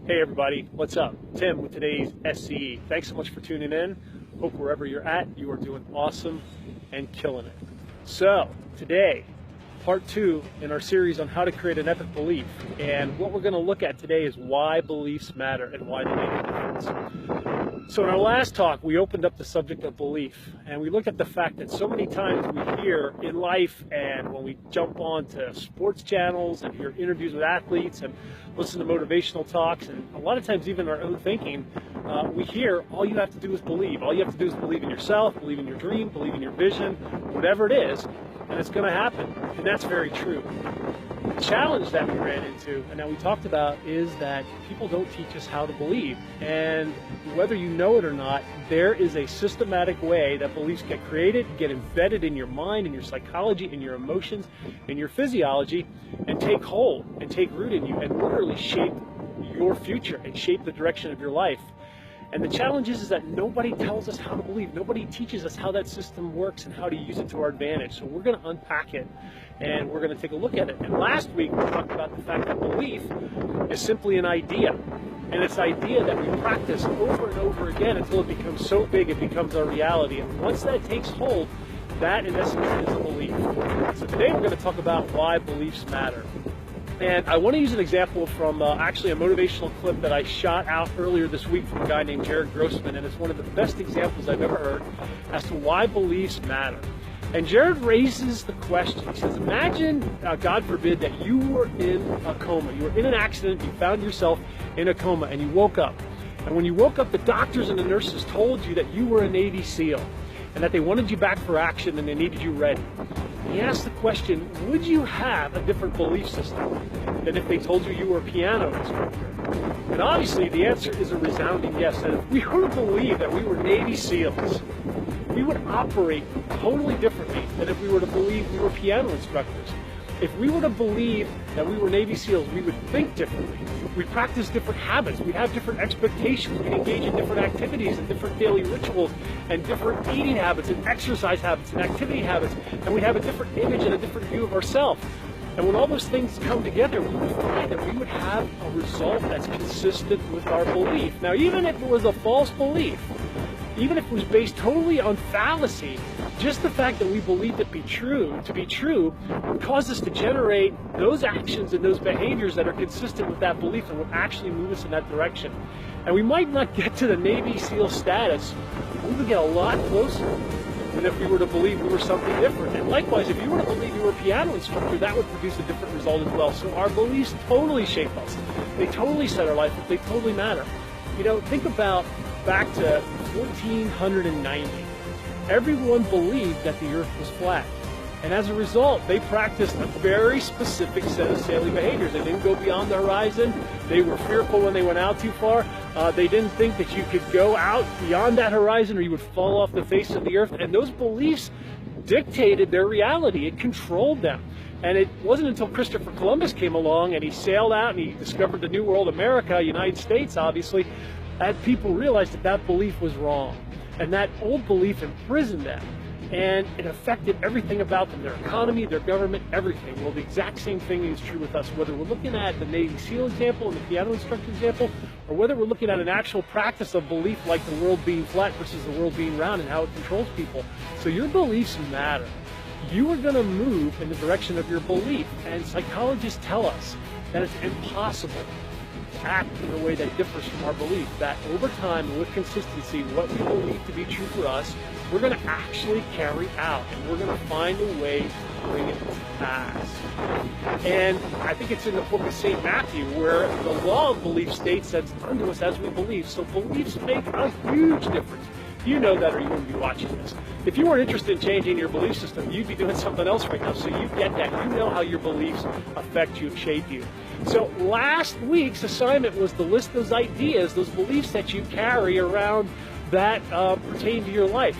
Hey everybody, what's up? Tim with today's SCE. Thanks so much for tuning in. Hope wherever you're at, you are doing awesome and killing it. So, today, part 2 in our series on how to create an epic belief. And what we're going to look at today is why beliefs matter and why they make a difference. So in our last talk, we opened up the subject of belief, and we looked at the fact that so many times we hear in life, and when we jump on to sports channels and hear interviews with athletes and listen to motivational talks, and a lot of times even our own thinking, we hear all you have to do is believe. All you have to do is believe in yourself, believe in your dream, believe in your vision, whatever it is, and it's going to happen. And that's very true. The challenge that we ran into and that we talked about is that people don't teach us how to believe. And whether you know it or not, there is a systematic way that beliefs get created, get embedded in your mind, in your psychology, in your emotions, in your physiology, and take hold and take root in you and literally shape your future and shape the direction of your life. And the challenge is that nobody tells us how to believe. Nobody teaches us how that system works and how to use it to our advantage. So we're going to unpack it and we're going to take a look at it. And last week we talked about the fact that belief is simply an idea. And it's an idea that we practice over and over again until it becomes so big it becomes our reality. And once that takes hold, that in essence is a belief. So today we're going to talk about why beliefs matter. And I want to use an example from actually a motivational clip that I shot out earlier this week from a guy named Jared Grossman, and it's one of the best examples I've ever heard as to why beliefs matter. And Jared raises the question. He says, imagine, God forbid, that you were in a coma. You were in an accident, you found yourself in a coma, and you woke up. And when you woke up, the doctors and the nurses told you that you were a Navy SEAL and that they wanted you back for action and they needed you ready. He asked the question, would you have a different belief system than if they told you you were a piano instructor? And obviously the answer is a resounding yes. And if we were to believe that we were Navy SEALs, we would operate totally differently than if we were to believe we were piano instructors. If we were to believe that we were Navy SEALs, we would think differently. We'd practice different habits. We'd have different expectations. We'd engage in different activities and different daily rituals and different eating habits and exercise habits and activity habits. And we'd have a different image and a different view of ourselves. And when all those things come together, we would find that we would have a result that's consistent with our belief. Now, even if it was a false belief, even if it was based totally on fallacy, just the fact that we believed it to be true would cause us to generate those actions and those behaviors that are consistent with that belief and would actually move us in that direction. And we might not get to the Navy SEAL status, but we would get a lot closer than if we were to believe we were something different. And likewise, if you were to believe you were a piano instructor, that would produce a different result as well. So our beliefs totally shape us. They totally set our life up. They totally matter. You know, think about back to 1490. Everyone believed that the earth was flat. And as a result, they practiced a very specific set of daily behaviors. They didn't go beyond the horizon. They were fearful when they went out too far. They didn't think that you could go out beyond that horizon or you would fall off the face of the earth. And those beliefs dictated their reality. It controlled them. And it wasn't until Christopher Columbus came along and he sailed out and he discovered the New World, America, United States, obviously, that people realized that that belief was wrong. And that old belief imprisoned them, and it affected everything about them, their economy, their government, everything. Well, the exact same thing is true with us, whether we're looking at the Navy SEAL example and the piano instructor example, or whether we're looking at an actual practice of belief like the world being flat versus the world being round and how it controls people. So your beliefs matter. You are going to move in the direction of your belief, and psychologists tell us that it's impossible act in a way that differs from our belief, that over time, with consistency, what we believe to be true for us, we're going to actually carry out, and we're going to find a way to bring it to pass. And I think it's in the book of St. Matthew where the law of belief states that it's unto us as we believe. So beliefs make a huge difference. You know that or you wouldn't be watching this. If you weren't interested in changing your belief system, you'd be doing something else right now. So you get that. You know how your beliefs affect you and shape you. So last week's assignment was to list those ideas, those beliefs that you carry around that pertain to your life.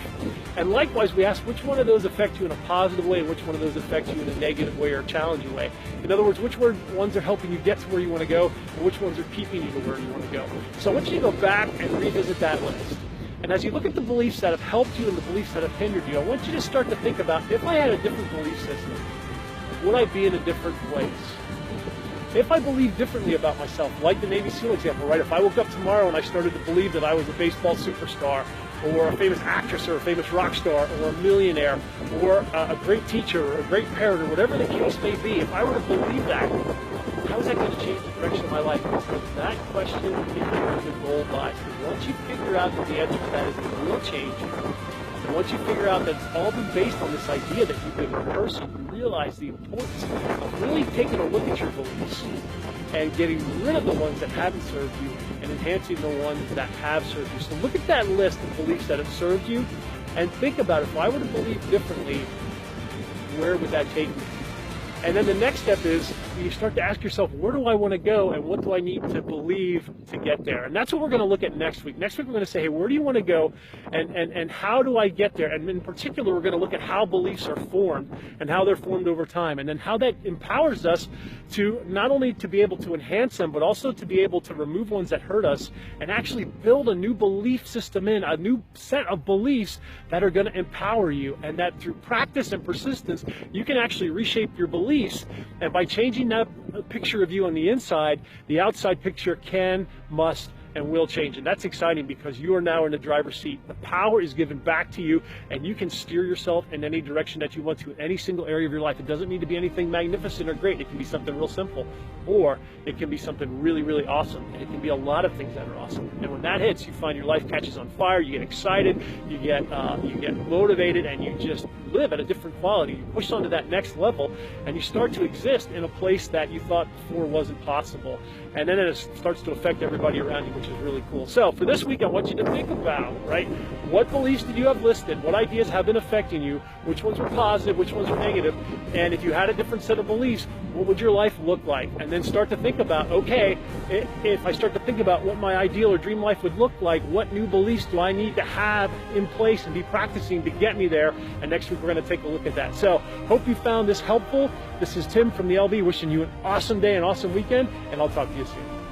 And likewise, we asked which one of those affect you in a positive way and which one of those affect you in a negative way or a challenging way. In other words, which ones are helping you get to where you want to go and which ones are keeping you to where you want to go. So I want you to go back and revisit that list. And as you look at the beliefs that have helped you and the beliefs that have hindered you, I want you to start to think about, if I had a different belief system, would I be in a different place? if I believe differently about myself, like the Navy SEAL example, right? If I woke up tomorrow and I started to believe that I was a baseball superstar, or a famous actress, or a famous rock star, or a millionaire, or a great teacher, or a great parent, or whatever the case may be, if I were to believe that, how is that going to change the direction of my life? Because that question is where the goal lies. Because once you figure out that the answer to that is it will change you, and once you figure out that it's all been based on this idea that you've been a person, you realize the importance of really taking a look at your beliefs and getting rid of the ones that haven't served you and enhancing the ones that have served you. So look at that list of beliefs that have served you and think about, if I were to believe differently, where would that take me? And then the next step is you start to ask yourself, where do I want to go and what do I need to believe to get there? And that's what we're going to look at next week. Next week we're going to say, hey, where do you want to go and how do I get there? And in particular, we're going to look at how beliefs are formed and how they're formed over time, and then how that empowers us to not only to be able to enhance them, but also to be able to remove ones that hurt us and actually build a new belief system a new set of beliefs that are going to empower you, and that through practice and persistence, you can actually reshape your beliefs. And by changing that picture of you on the inside, the outside picture can, must, and will change. And that's exciting because you are now in the driver's seat. The power is given back to you, and you can steer yourself in any direction that you want to in any single area of your life. It doesn't need to be anything magnificent or great. It can be something real simple, or it can be something really, really awesome. And it can be a lot of things that are awesome. And when that hits, you find your life catches on fire, you get excited, you get motivated, and you just live at a different quality. You push on to that next level, and you start to exist in a place that you thought before wasn't possible. And then it starts to affect everybody around you, which is really cool. So for this week, I want you to think about, right, what beliefs did you have listed? What ideas have been affecting you? Which ones were positive? Which ones were negative? And if you had a different set of beliefs, what would your life look like? And then start to think about, okay, if I start to think about what my ideal or dream life would look like, what new beliefs do I need to have in place and be practicing to get me there? And next week, we're going to take a look at that. So hope you found this helpful. This is Tim from the LB wishing you an awesome day, an awesome weekend, and I'll talk to you soon.